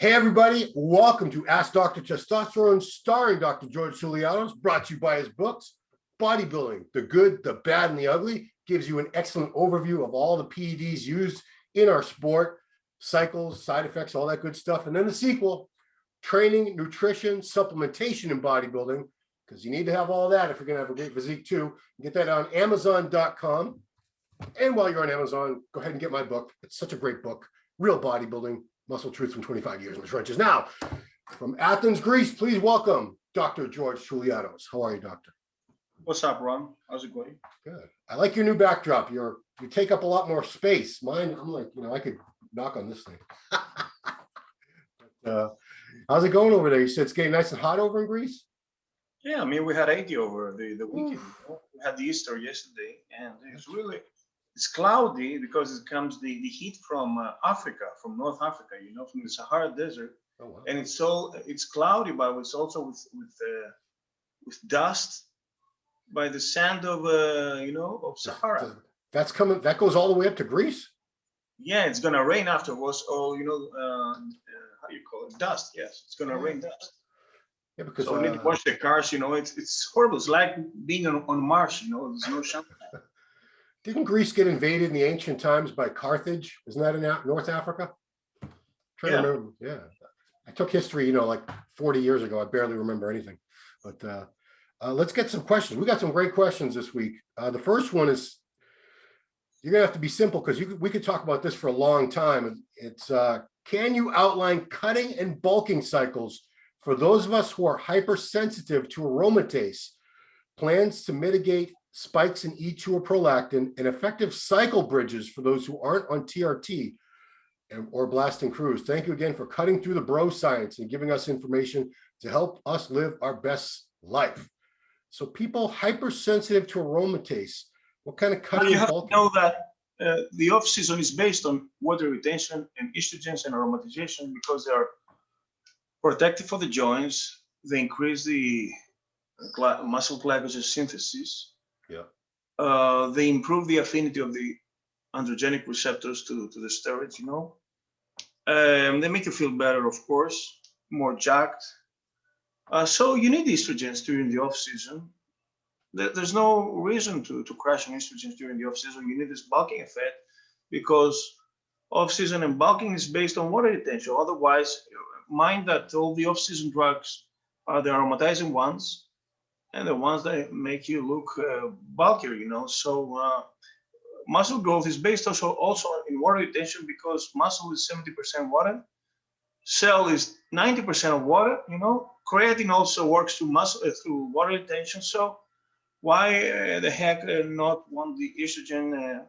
Hey everybody, welcome to Ask Dr. Testosterone, starring Dr. George Soulianos, brought to you by his books, Bodybuilding, the Good, the Bad, and the Ugly. Gives you an excellent overview of all the PEDs used in our sport, cycles, side effects, all that good stuff. And then the sequel, Training, Nutrition, Supplementation in Bodybuilding, because you need to have all that if you're going to have a great physique too. Get that on Amazon.com. And while you're on Amazon, go ahead and get my book. It's such a great book, Real Bodybuilding, Muscle Truth from 25 years in the trenches. Now, from Athens, Greece, please welcome Dr. George Soulianos. How are you, doctor? What's up, Ron? How's it going? Good. I like your new backdrop. You take up a lot more space. Mine, I'm like, I could knock on this thing. How's it going over there? You said it's getting nice and hot over in Greece? Yeah, I mean, we had 80 over the weekend. We had the Easter yesterday, and it's cloudy because it comes the heat from Africa, from North Africa, from the Sahara Desert. Oh, wow. And it's cloudy, but it's also with dust by the sand of Sahara. That's coming. That goes all the way up to Greece. Yeah, it's gonna rain afterwards. How you call it? Dust. Yes, it's gonna rain dust. Yeah, because so we need to wash the cars. It's horrible. It's like being on Mars. There's no shampoo. Didn't Greece get invaded in the ancient times by Carthage? Isn't that in North Africa? To remember. Yeah. I took history, like 40 years ago. I barely remember anything. But let's get some questions. We got some great questions this week. The first one is, you're going to have to be simple because we could talk about this for a long time. It's, can you outline cutting and bulking cycles for those of us who are hypersensitive to aromatase, plans to mitigate spikes in E2 or prolactin, and effective cycle bridges for those who aren't on TRT or blasting crews? Thank you again for cutting through the bro science and giving us information to help us live our best life. So people hypersensitive to aromatase, what kind of cutting? You have to know that the off-season is based on water retention and estrogens and aromatization because they are protective for the joints. They increase the muscle glycogen synthesis. Yeah. They improve the affinity of the androgenic receptors to the steroids, They make you feel better, of course, more jacked. So you need estrogens during the off-season. There's no reason to crash on estrogens during the off-season. You need this bulking effect because off-season and bulking is based on water retention. Otherwise, mind that all the off-season drugs are the aromatizing ones and the ones that make you look bulkier, So muscle growth is based also in water retention because muscle is 70% water. Cell is 90% of water, Creatine also works through water retention. So why the heck not want the estrogen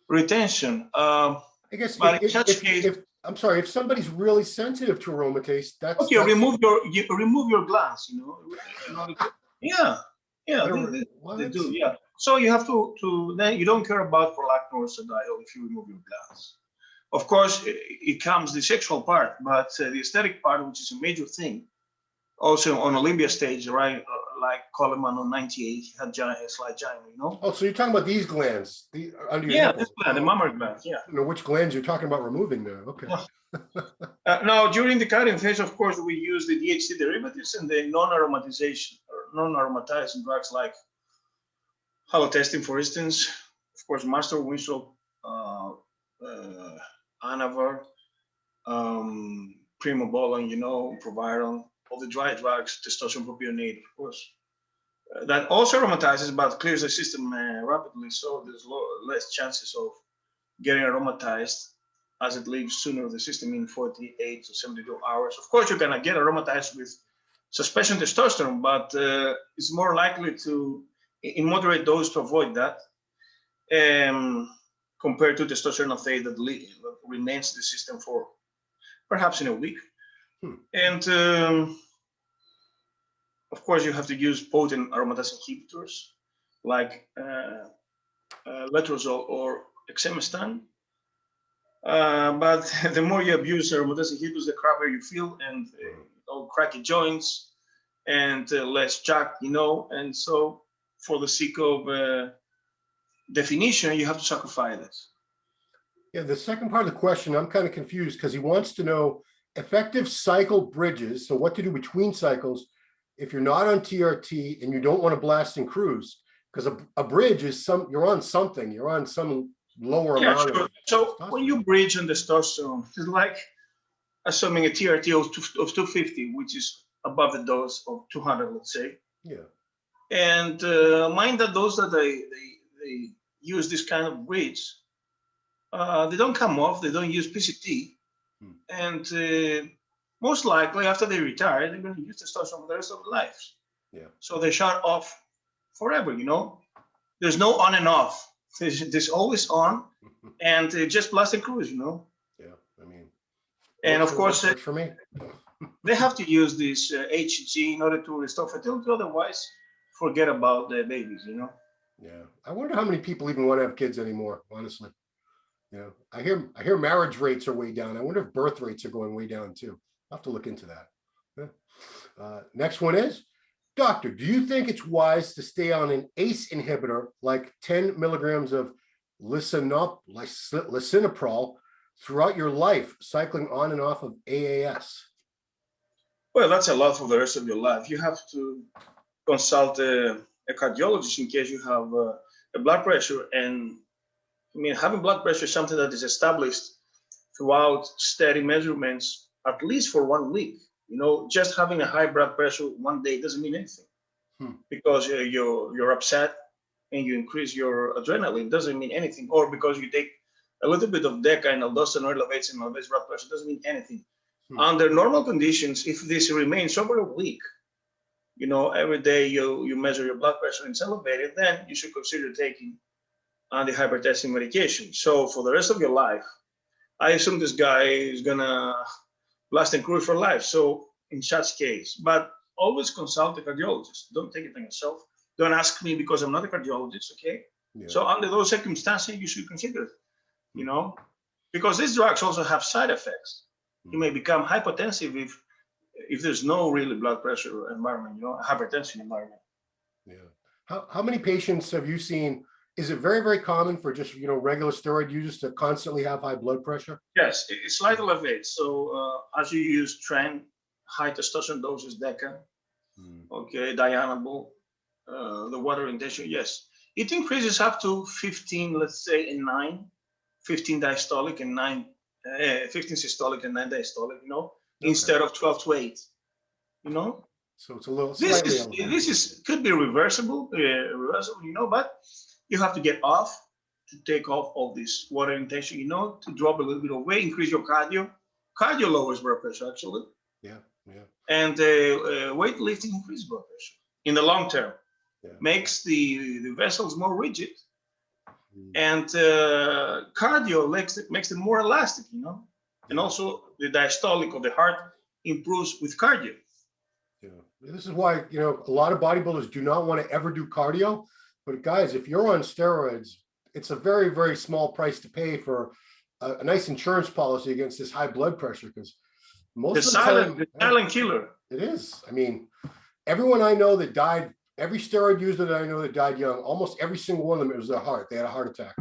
retention? I guess if somebody's really sensitive to aromatase, that's okay. Remove your glands, Yeah, they do. Yeah. So you have to then you don't care about prolactin or estradiol if you remove your glands. Of course, it comes the sexual part, but the aesthetic part, which is a major thing, also on Olympia stage, right? Like Coleman on 98, he had a slight giant, Oh, so you're talking about these glands, under your nipple. This gland, the mammary gland, yeah. Which glands you're talking about removing there? Okay. Now, during the cutting phase, of course, we use the DHT derivatives and the non-aromatization or non-aromatizing drugs like halotestin, for instance. Of course, Master Winslow, Anavar, Primobolan, Proviron, all the dry drugs, testosterone propionate, of course. That also aromatizes, but clears the system rapidly, so there's less chances of getting aromatized as it leaves sooner the system in 48 to 72 hours. Of course, you're gonna get aromatized with suspension testosterone, but it's more likely to, in moderate dose, to avoid that, compared to testosterone uptake that remains in the system for perhaps in a week. And of course, you have to use potent aromatase inhibitors like letrozole or exemestane. But the more you abuse aromatase inhibitors, the crappier you feel and cracky joints and less jacked, And so, for the sake of definition, you have to sacrifice this. Yeah, the second part of the question, I'm kind of confused because he wants to know effective cycle bridges. So what to do between cycles if you're not on TRT and you don't want to blast and cruise, because a bridge is you're on something, you're on some lower Yeah, amount sure. of So when you testosterone. bridge on testosterone, it's like assuming a TRT of 250, which is above the dose of 200, let's say. Yeah. And mind that those that they use this kind of bridge, they don't come off, they don't use PCT. And most likely after they retire, they're going to use testosterone for the rest of their lives. Yeah. So they shut off forever, There's no on and off. There's always on, and just blast and cruise, Yeah. I mean, And of course, works for me. they have to use this HG in order to restore fertility. Otherwise, forget about the babies, Yeah. I wonder how many people even want to have kids anymore, honestly. I hear marriage rates are way down. I wonder if birth rates are going way down too. I'll have to look into that. Next one is, doctor, do you think it's wise to stay on an ACE inhibitor like 10 milligrams of lisinopril throughout your life, cycling on and off of AAS? Well, that's a lot for the rest of your life. You have to consult a cardiologist in case you have a blood pressure. And I mean, having blood pressure is something that is established throughout steady measurements, at least for 1 week. Just having a high blood pressure one day doesn't mean anything because you're upset and you increase your adrenaline doesn't mean anything. Or because you take a little bit of Deca and aldosterone elevates and elevates blood pressure doesn't mean anything. Under normal conditions, if this remains over a week, every day you measure your blood pressure and it's elevated, then you should consider taking antihypertensive medication. So for the rest of your life, I assume this guy is gonna blast and cruise for life. So in such case, but always consult a cardiologist. Don't take it on yourself. Don't ask me because I'm not a cardiologist, okay? Yeah. So under those circumstances, you should consider it, because these drugs also have side effects. You may become hypotensive if there's no really blood pressure environment, hypertension environment. Yeah. How many patients have you seen? Is it very, very common for just, regular steroid users to constantly have high blood pressure? Yes, it's slightly elevated. So as you use trend, high testosterone doses, Deca, okay, dianabol, the water retention, yes. It increases up to 15, let's say, in 9, 15 diastolic and 9, 15 systolic and 9 diastolic, instead of 12 to 8, So it's a little slightly elevated. This could be reversible, but you have to get off to take off all this water intention, to drop a little bit of weight, increase your cardio. Cardio lowers blood pressure, actually. Yeah. And weightlifting increases blood pressure in the long term. Yeah. Makes the vessels more rigid. And cardio makes them more elastic, And also the diastolic of the heart improves with cardio. Yeah. This is why, a lot of bodybuilders do not want to ever do cardio. But guys, if you're on steroids, it's a very, very small price to pay for a nice insurance policy against this high blood pressure, because most of the time, silent killer. It is. I mean, everyone I know that died, every steroid user that I know that died young, almost every single one of them, it was their heart. They had a heart attack.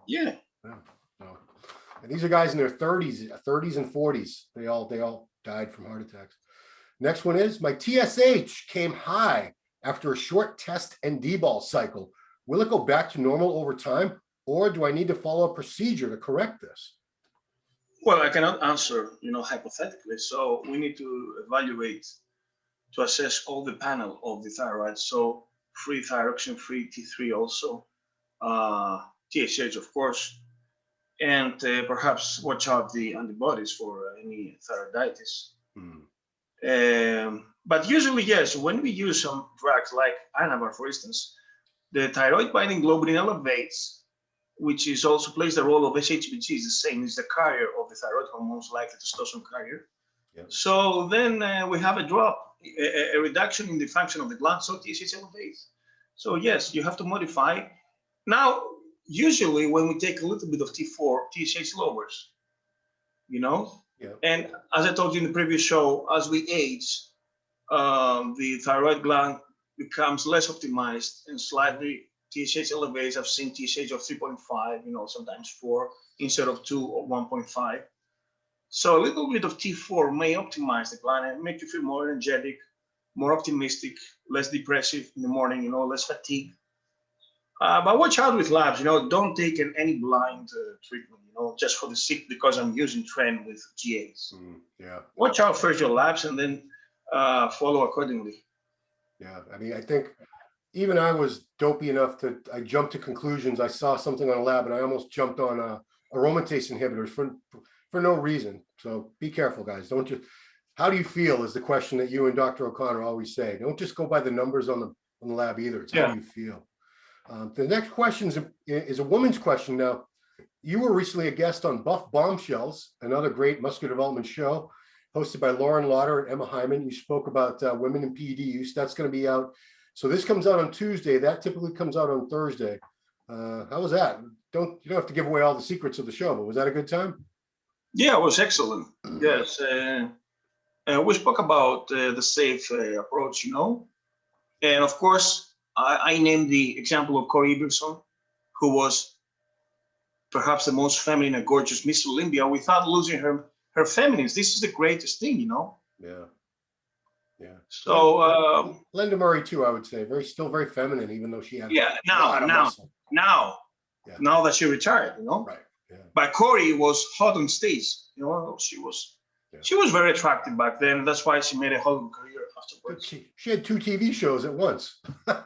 Yeah. And these are guys in their 30s and 40s. They all died from heart attacks. Next one is, my TSH came high after a short test and dbol cycle. Will it go back to normal over time, or do I need to follow a procedure to correct this? Well, I cannot answer, hypothetically. So we need to evaluate to assess all the panel of the thyroid. So free thyroxine, free T3 also, TSH, of course, and perhaps watch out the antibodies for any thyroiditis. But usually, yes, when we use some drugs like Anavar, for instance, the thyroid binding globulin elevates, which is also plays the role of SHBG, is the same, is the carrier of the thyroid hormones, like the testosterone carrier. Yep. So then we have a drop, a reduction in the function of the gland, so TSH elevates. So yes, you have to modify. Now, usually when we take a little bit of T4, TSH lowers, Yeah. And as I told you in the previous show, as we age, the thyroid gland becomes less optimized and slightly TSH elevates. I've seen TSH of 3.5, sometimes 4 instead of 2 or 1.5. So a little bit of T4 may optimize the gland and make you feel more energetic, more optimistic, less depressive in the morning, less fatigue. But watch out with labs, don't take any blind treatment, just for the sick because I'm using trend with GAs. Yeah. Watch out first your labs and then follow accordingly. Yeah. I mean, I think even I was dopey enough I jumped to conclusions. I saw something on a lab and I almost jumped on aromatase inhibitors for no reason. So be careful, guys. Don't just, how do you feel is the question that you and Dr. O'Connor always say. Don't just go by the numbers on the lab either. It's how do you feel? The next question is a woman's question. Now, you were recently a guest on Buff Bombshells, another great muscular development show hosted by Lauren Lauder and Emma Hyman. You spoke about women in PED use. That's going to be out. So this comes out on Tuesday. That typically comes out on Thursday. How was that? You don't have to give away all the secrets of the show, but was that a good time? Yeah, it was excellent. Yes. We spoke about the safe approach, and of course, I named the example of Corey Iverson, who was perhaps the most feminine and gorgeous Miss Olympia without losing her femininity. This is the greatest thing, Yeah. Yeah. So Linda Murray too, I would say, still very feminine, even though she had now that she retired, Right. Yeah. But Corey was hot on stage, she was very attractive back then. That's why she made a Hollywood career afterwards. She had 2 TV shows at once. I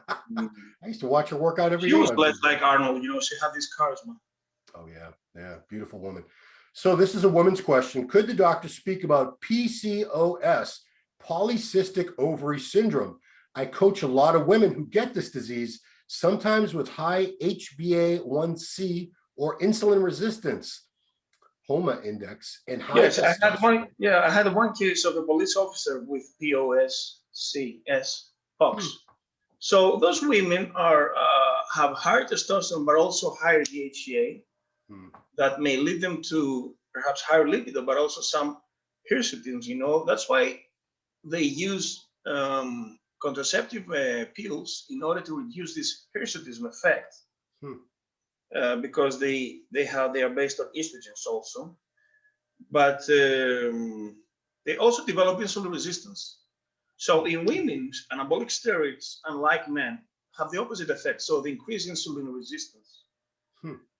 used to watch her work out every day. She was blessed like Arnold, she had this charisma. Oh yeah, yeah, beautiful woman. So this is a woman's question. Could the doctor speak about PCOS, polycystic ovary syndrome? I coach a lot of women who get this disease, sometimes with high HbA1c or insulin resistance, HOMA index, and high. Yes, I had one case of a police officer with POS. So those women have higher testosterone, but also higher DHEA. That may lead them to perhaps higher libido, but also some hirsutism. That's why they use contraceptive pills in order to reduce this hirsutism effect, because they are based on estrogens also, but they also develop insulin resistance. So in women, anabolic steroids, unlike men, have the opposite effect. So they increase insulin resistance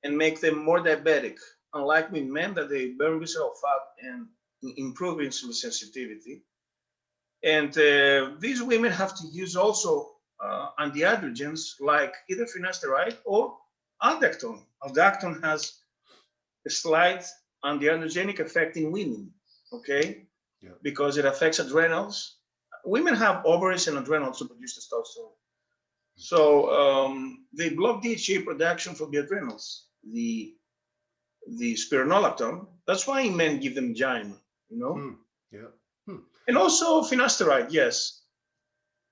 and make them more diabetic, unlike with men that they burn visceral fat and improve insulin sensitivity. And these women have to use also antiandrogens like either finasteride or aldactone. Aldactone has a slight antiandrogenic effect in women, okay? Yeah. Because it affects adrenals. Women have ovaries and adrenals to produce testosterone. So they block DHEA production from the adrenals, the spironolactone. That's why men give them Gyme, Yeah. And also finasteride, yes.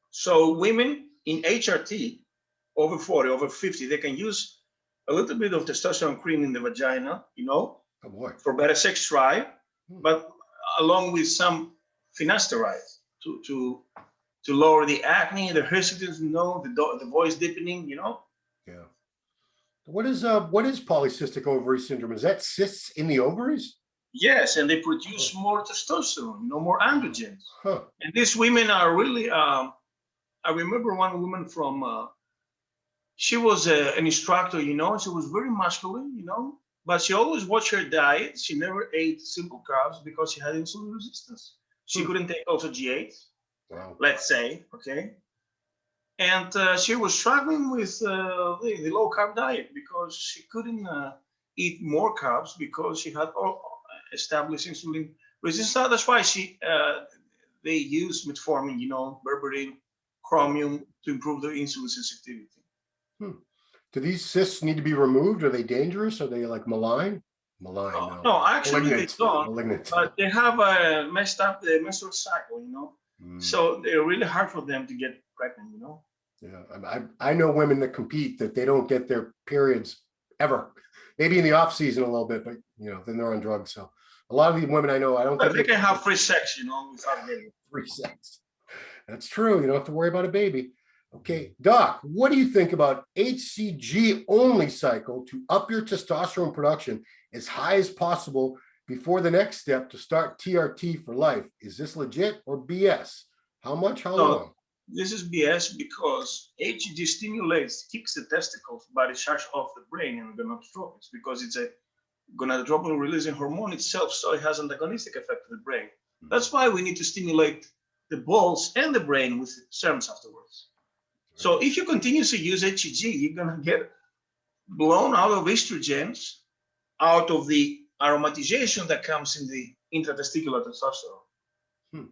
So women in HRT, over 40, over 50, they can use a little bit of testosterone cream in the vagina, Oh boy. for better sex drive, but along with some finasteride to lower the acne, the hirsutism, the voice deepening, Yeah. What is polycystic ovary syndrome? Is that cysts in the ovaries? Yes, and they produce more testosterone, more androgens. Huh. And these women are really, I remember one woman from, she was an instructor, she was very masculine, but she always watched her diet. She never ate simple carbs because she had insulin resistance. She couldn't take also G8, let's say, okay? And she was struggling with the low carb diet because she couldn't eat more carbs because she had established insulin resistance. That's why they use metformin, berberine, chromium to improve their insulin sensitivity. Do these cysts need to be removed? Are they dangerous? Are they like malign? Malign. No, actually they don't. Malignant. But they have messed up the menstrual cycle, so they're really hard for them to get pregnant, Yeah, I know women that compete that they don't get their periods ever. Maybe in the off season a little bit, but then they're on drugs. So a lot of these women I know, I don't think they can have free sex, without getting free sex. That's true. You don't have to worry about a baby. Okay, Doc, what do you think about HCG only cycle to up your testosterone production as high as possible before the next step to start TRT for life. Is this legit or BS? How much? How No, long? this is BS because HG stimulates, kicks the testicles, but it shuts off the brain and gonadotropins because it's a gonadotropin releasing hormone itself, so it has an antagonistic effect on the brain. That's why we need to stimulate the balls and the brain with serums afterwards. So if you continuously use HCG, you're gonna get blown out of estrogens, out of the aromatization that comes in the intratesticular testosterone.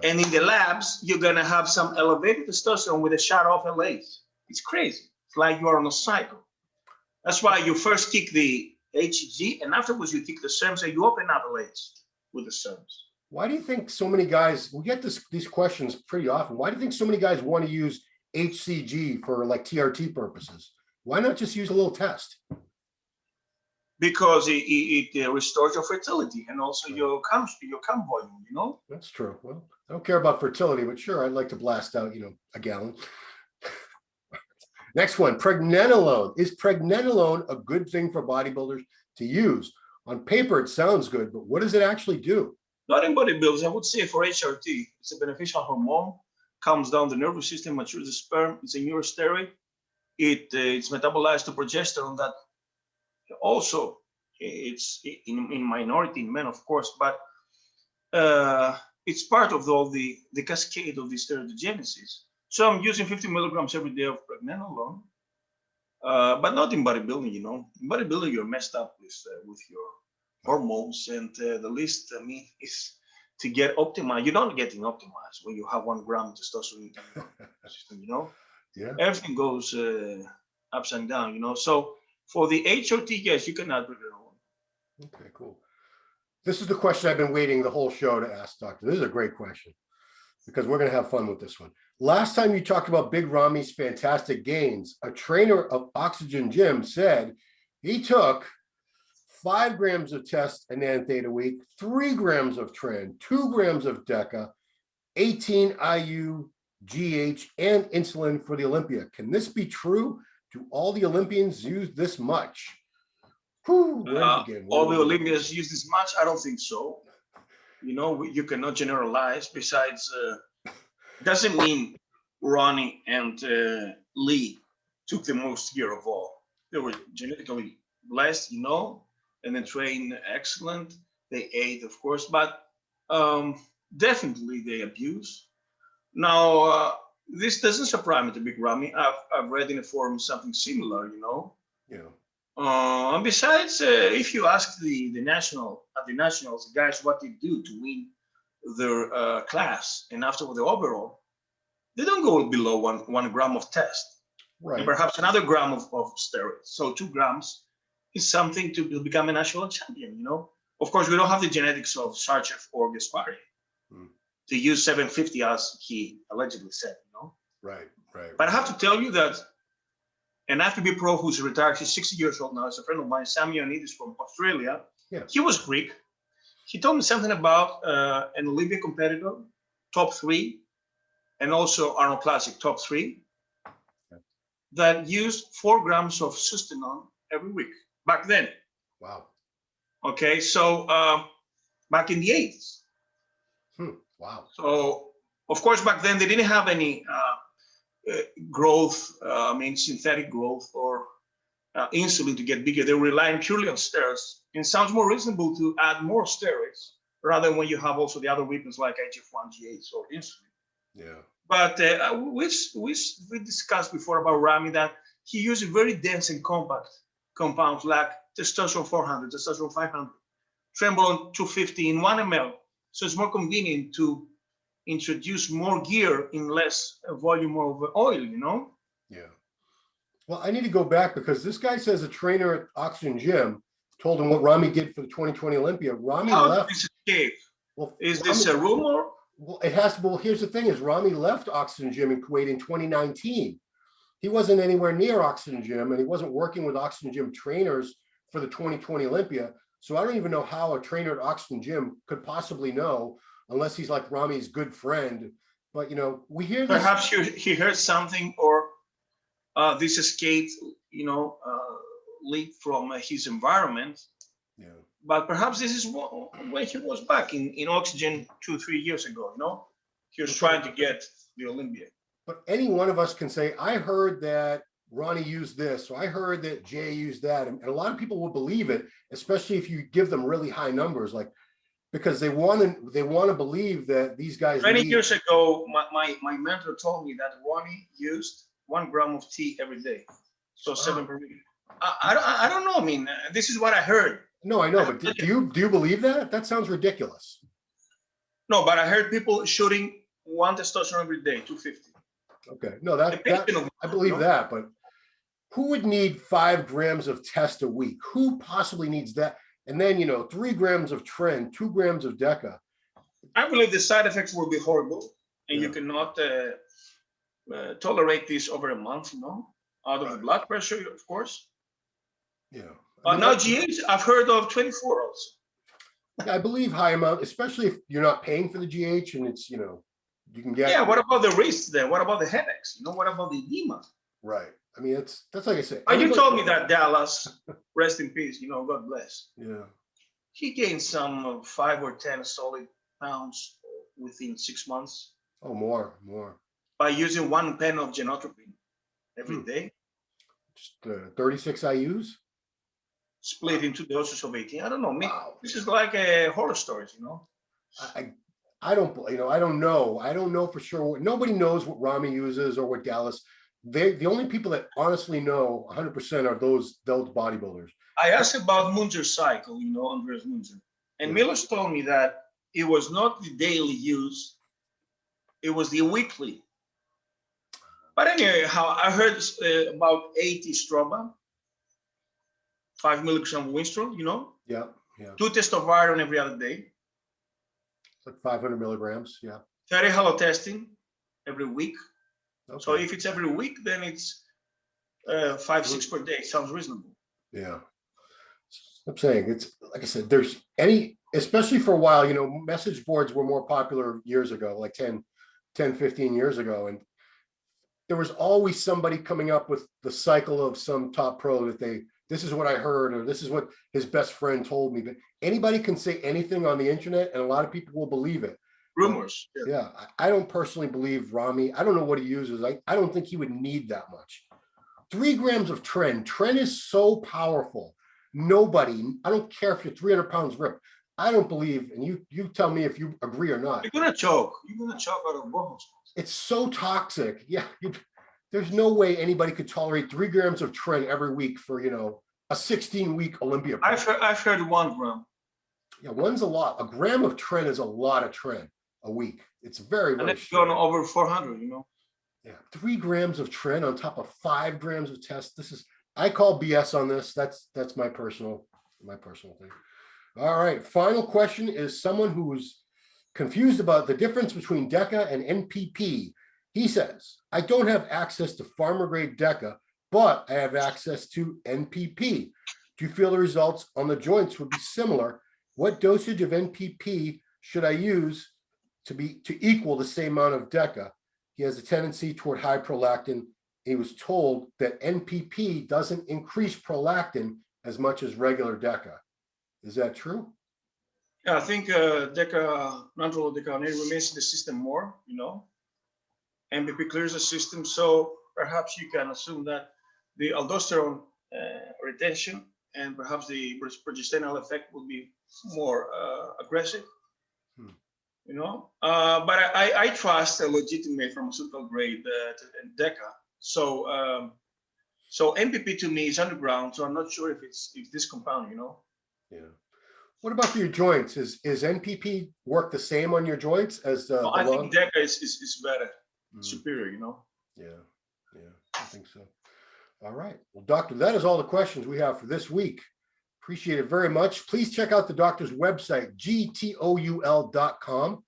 And in the labs, you're gonna have some elevated testosterone with a shut off LAs. It's crazy. It's like you are on a cycle. That's why you first kick the HCG and afterwards you kick the serums and you open up LAs with the serums. Why do you think so many guys, we get these questions pretty often. Why do you think so many guys want to use HCG for like TRT purposes? Why not just use a little test? Because it restores your fertility and also your cum volume, you know? That's true. Well, I don't care about fertility, but sure, I'd like to blast out, a gallon. Next one, pregnenolone. Is pregnenolone a good thing for bodybuilders to use? On paper, it sounds good, but what does it actually do? Not in bodybuilders. I would say for HRT, it's a beneficial hormone, calms down the nervous system, matures the sperm. It's a neurosteroid. It's metabolized to progesterone that also it's in minority in men, of course, but it's part of all the cascade of the steroidogenesis. So I'm using 50 milligrams every day of pregnenolone, but not in bodybuilding, In bodybuilding, you're messed up with your hormones, and the least is to get optimized. You're not getting optimized when you have 1 gram of testosterone in your system, Yeah. Everything goes ups and down, So for the HRT, yes, you can add pregnenolone. Okay, cool. This is the question I've been waiting the whole show to ask, Doctor. This is a great question because we're going to have fun with this one. Last time you talked about Big Ramy's fantastic gains, a trainer of Oxygen Gym said he took 5 grams of test and anthate a week, 3 grams of tren, 2 grams of Deca, 18 IU, GH, and insulin for the Olympia. Can this be true? Do all the Olympians use this much? Whew, where to begin? All the Olympians use this much? I don't think so. You cannot generalize. Besides, doesn't mean Ronny and Lee took the most gear of all. They were genetically blessed, and then trained excellent. They ate, of course, but definitely they abuse. Now, this doesn't surprise me to Big Ramy. I've read in a forum something similar, Yeah. And besides, if you ask the nationals, guys, what they do to win their class and after the overall, they don't go below one gram of test, Right. and perhaps another gram of steroids. So 2 grams is something to become a national champion. Of course, we don't have the genetics of Sarchev or Gaspari to use 750 as he allegedly said. Right. But I have to tell you that an FPB pro who's retired, he's 60 years old now, is a friend of mine, Sam Ioannidis from Australia. Yeah. He was Greek. He told me something about an Olympia competitor, top 3, and also Arnold Classic, top 3, that used 4 grams of sustanon every week back then. Wow. Okay, so back in the 80s. Wow. So, of course, back then they didn't have any growth, synthetic growth or insulin to get bigger. They were relying purely on steroids. It sounds more reasonable to add more steroids rather than when you have also the other weapons like IGF-1, GH, or insulin. Yeah. But we discussed before about Ramy that he used very dense and compact compounds like testosterone 400, testosterone 500, Trenbolone 250 in 1 ml. So it's more convenient to introduce more gear in less volume of oil, Yeah. Well, I need to go back because this guy says a trainer at Oxygen Gym told him what Ramy did for the 2020 Olympia. Ramy How left. did this escape? Well, Is this a rumor? Well, it has to. Well, here's the thing: is Ramy left Oxygen Gym in Kuwait in 2019. He wasn't anywhere near Oxygen Gym, and he wasn't working with Oxygen Gym trainers for the 2020 Olympia. So I don't even know how a trainer at Oxygen Gym could possibly know, unless he's like Ramy's good friend. But we hear this. Perhaps he heard something, or this escaped, leaked from his environment. Yeah. but perhaps this is when he was back in oxygen 2-3 years ago. You know, he was trying to get the Olympia. But any one of us can say, I heard that Ronnie used this, or I heard that Jay used that. And a lot of people will believe it, especially if you give them really high numbers, like, because they want to believe that these guys 20 years ago, my mentor told me that Ronnie used 1 gram of tea every day. So 7 per week. I don't know. I mean, this is what I heard. No, I know, but do you believe that? That sounds ridiculous. No, but I heard people shooting 1 testosterone every day, 250. Okay, no, that I believe that, but who would need 5 grams of test a week? Who possibly needs that? And then, 3 grams of Tren, 2 grams of Deca. I believe the side effects will be horrible, and you cannot tolerate this over a month, out of the blood pressure, of course. Yeah. But now GH, I've heard of 24 also. I believe high amount, especially if you're not paying for the GH and it's, you can get. Yeah, what about the wrists then? What about the headaches? What about the edema? Right. I mean, that's like I said. You told me that Dallas, rest in peace, God bless. Yeah. He gained some 5 or 10 solid pounds within 6 months. Oh, more. By using 1 pen of genotropin every day. Just 36 IUs? Split into doses of 18. I don't know. Wow. This is like a horror stories, I don't know. I don't know for sure. Nobody knows what Ramy uses or what Dallas. The only people that honestly know 100% are those bodybuilders. I asked about Munzer's cycle, Andreas Munzer. And Miller's told me that it was not the daily use, it was the weekly. But anyhow, I heard about 80 stroba, 5 milligrams of Winstrol, Yeah. 2 testosterone every other day. It's like 500 milligrams, yeah. 30 halotestin every week. Okay. So if it's every week, then it's 5-6 per day. Sounds reasonable. Yeah. I'm saying, it's like I said, there's especially for a while, message boards were more popular years ago, like 10, 15 years ago. And there was always somebody coming up with the cycle of some top pro that this is what I heard, or this is what his best friend told me. But anybody can say anything on the internet, and a lot of people will believe it. Rumors. Yeah. I don't personally believe Ramy. I don't know what he uses. I don't think he would need that much. 3 grams of Tren. Tren is so powerful. Nobody, I don't care if you're 300 pounds ripped. I don't believe, and you tell me if you agree or not. You're gonna choke. You're gonna choke out of bones. It's so toxic. Yeah, there's no way anybody could tolerate 3 grams of Tren every week for a 16-week Olympia. I've heard 1 gram. Yeah, 1's a lot. A gram of Tren is a lot of Tren a week. It's very, very. And it's going over 400. Yeah, 3 grams of Tren on top of 5 grams of test. I call BS on this. That's my personal thing. All right. Final question is someone who's confused about the difference between Deca and NPP. He says, I don't have access to farmer grade Deca, but I have access to NPP. Do you feel the results on the joints would be similar? What dosage of NPP should I use to equal the same amount of Deca? He has a tendency toward high prolactin. He was told that NPP doesn't increase prolactin as much as regular Deca. Is that true? Yeah, I think Deca, natural Deca remains in the system more, NPP clears the system. So perhaps you can assume that the aldosterone retention and perhaps the progestational effect will be more aggressive. But I trust a legitimate pharmaceutical grade Deca. So NPP to me is underground, so I'm not sure if this compound, Yeah. What about your joints? Is NPP work the same on your joints as the? I think Deca is better, superior, Yeah, I think so. All right. Well, doctor, that is all the questions we have for this week. Appreciate it very much. Please check out the doctor's website, gtoul.com.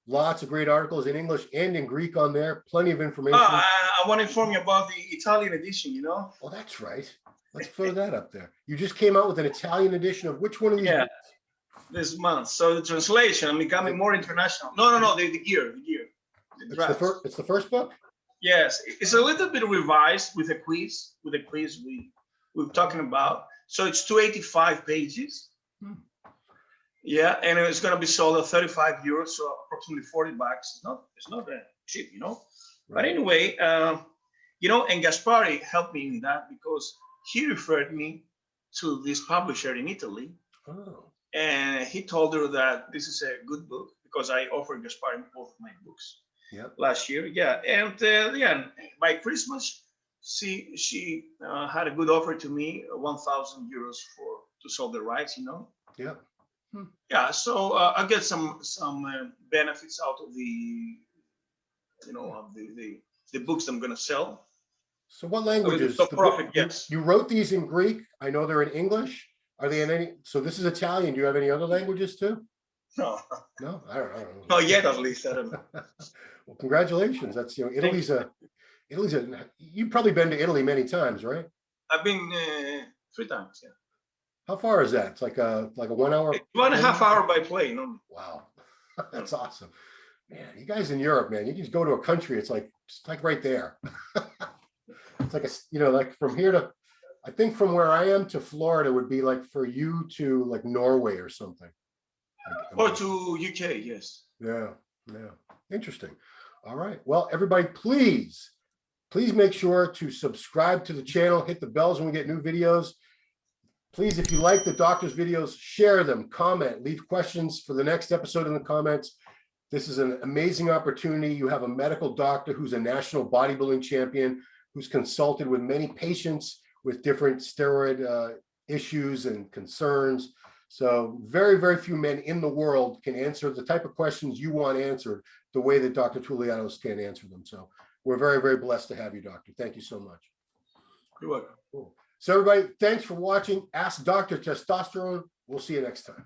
Lots of great articles in English and in Greek on there. Plenty of information. I want to inform you about the Italian edition, Well, that's right. Let's throw that up there. You just came out with an Italian edition of which one of these? Yeah, this month. So the translation, I'm becoming more international. No, the gear. It's the first book? Yes, it's a little bit revised with a quiz we're talking about. So it's 285 pages. Yeah, and it's gonna be sold at 35 euros, so approximately 40 bucks. It's not cheap, you know. But Right. anyway, you know, and Gaspari helped me in that because he referred me to this publisher in Italy, Oh, and he told her that this is a good book because I offered Gaspari both of my books yep. last year. Yeah, and yeah, by Christmas, she had a good offer to me, 1,000 euros for to sell the rights, you know. Yep. Yeah, so I get some benefits out of the of the books I'm gonna sell. So what A little languages? bit of The book profit, yes. you wrote these in Greek. I know they're in English. Are they in any? So this is Italian. Do you have any other languages too? No, No, I don't know. not yet at least. I don't know. Well, congratulations. That's Thank you. Italy's a. You've probably been to Italy many times, right? I've been 3 times. Yeah, How far is that? It's like a 1 hour. it's 1.5 plane? hour by plane. No? Wow, that's awesome, man. You guys in Europe, man, you can just go to a country. It's like right there. It's like like from here to, I think from where I am to Florida would be like for you to like Norway or something. Or to UK, yes. Yeah, yeah. Interesting. All right. Well, everybody, please make sure to subscribe to the channel, hit the bells when we get new videos. Please, if you like the doctor's videos, share them, comment, leave questions for the next episode in the comments. This is an amazing opportunity. You have a medical doctor who's a national bodybuilding champion, who's consulted with many patients with different steroid issues and concerns. So very, very few men in the world can answer the type of questions you want answered the way that Dr. Tulianos can answer them. So we're very, very blessed to have you, doctor. Thank you so much. You're welcome. Cool. So everybody, thanks for watching Ask Dr. Testosterone. We'll see you next time.